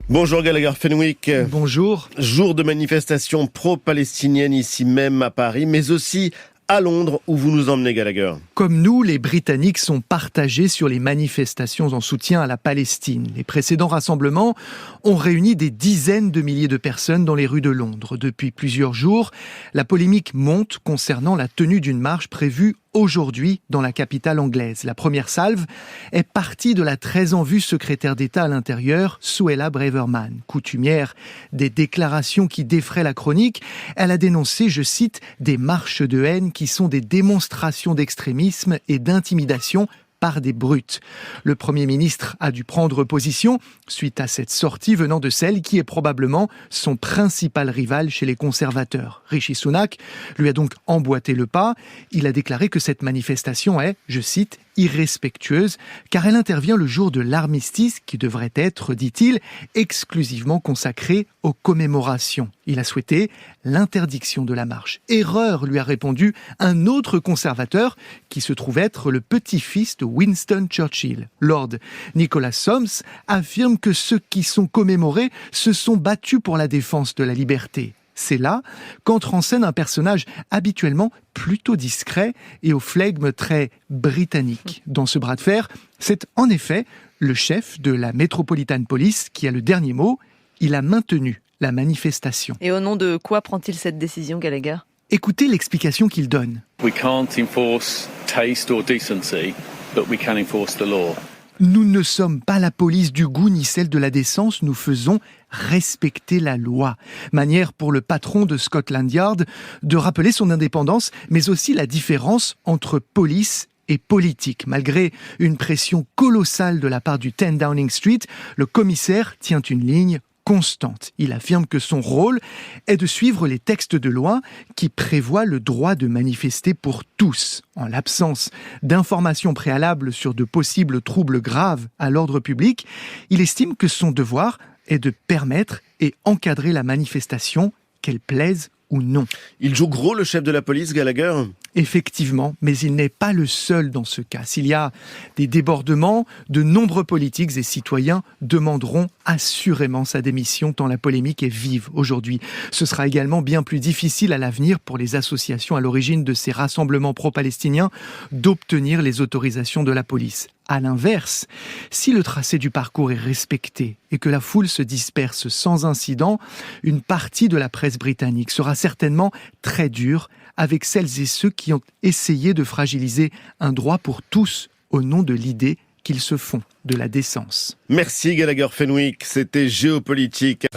Bonjour Gallagher Fenwick. Bonjour. Jour de manifestation pro-palestinienne ici même à Paris, mais aussi à Londres où vous nous emmenez Gallagher. Comme nous, les Britanniques sont partagés sur les manifestations en soutien à la Palestine. Les précédents rassemblements ont réuni des dizaines de milliers de personnes dans les rues de Londres. Depuis plusieurs jours, la polémique monte concernant la tenue d'une marche prévue aujourd'hui dans la capitale anglaise. La première salve est partie de la très en vue secrétaire d'État à l'intérieur, Suella Braverman. Coutumière des déclarations qui défraient la chronique, elle a dénoncé, je cite, des marches de haine qui sont des démonstrations d'extrémisme et d'intimidation par des brutes. Le Premier ministre a dû prendre position suite à cette sortie venant de celle qui est probablement son principal rival chez les conservateurs. Rishi Sunak lui a donc emboîté le pas. Il a déclaré que cette manifestation est, je cite, irrespectueuse, car elle intervient le jour de l'armistice qui devrait être, dit-il, exclusivement consacré aux commémorations. Il a souhaité l'interdiction de la marche. Erreur, lui a répondu un autre conservateur qui se trouve être le petit-fils de Winston Churchill. Lord Nicholas Soames affirme que ceux qui sont commémorés se sont battus pour la défense de la liberté. C'est là qu'entre en scène un personnage habituellement plutôt discret et au flegme très britannique. Dans ce bras de fer, c'est en effet le chef de la Metropolitan Police qui a le dernier mot. Il a maintenu la manifestation. Et au nom de quoi prend-il cette décision, Gallagher ? Écoutez l'explication qu'il donne. We can't enforce taste or decency, but we can enforce the law. Nous ne sommes pas la police du goût ni celle de la décence, nous faisons respecter la loi. Manière pour le patron de Scotland Yard de rappeler son indépendance, mais aussi la différence entre police et politique. Malgré une pression colossale de la part du 10 Downing Street, le commissaire tient une ligne constante. Il affirme que son rôle est de suivre les textes de loi qui prévoient le droit de manifester pour tous. En l'absence d'informations préalables sur de possibles troubles graves à l'ordre public, il estime que son devoir est de permettre et encadrer la manifestation, qu'elle plaise ou non. Il joue gros le chef de la police Gallagher ? Effectivement, mais il n'est pas le seul dans ce cas. S'il y a des débordements, de nombreux politiques et citoyens demanderont assurément sa démission tant la polémique est vive aujourd'hui. Ce sera également bien plus difficile à l'avenir pour les associations à l'origine de ces rassemblements pro-palestiniens d'obtenir les autorisations de la police. À l'inverse, si le tracé du parcours est respecté et que la foule se disperse sans incident, une partie de la presse britannique sera certainement très dure avec celles et ceux qui ont essayé de fragiliser un droit pour tous au nom de l'idée qu'ils se font de la décence. Merci Gallagher Fenwick, c'était Géopolitique.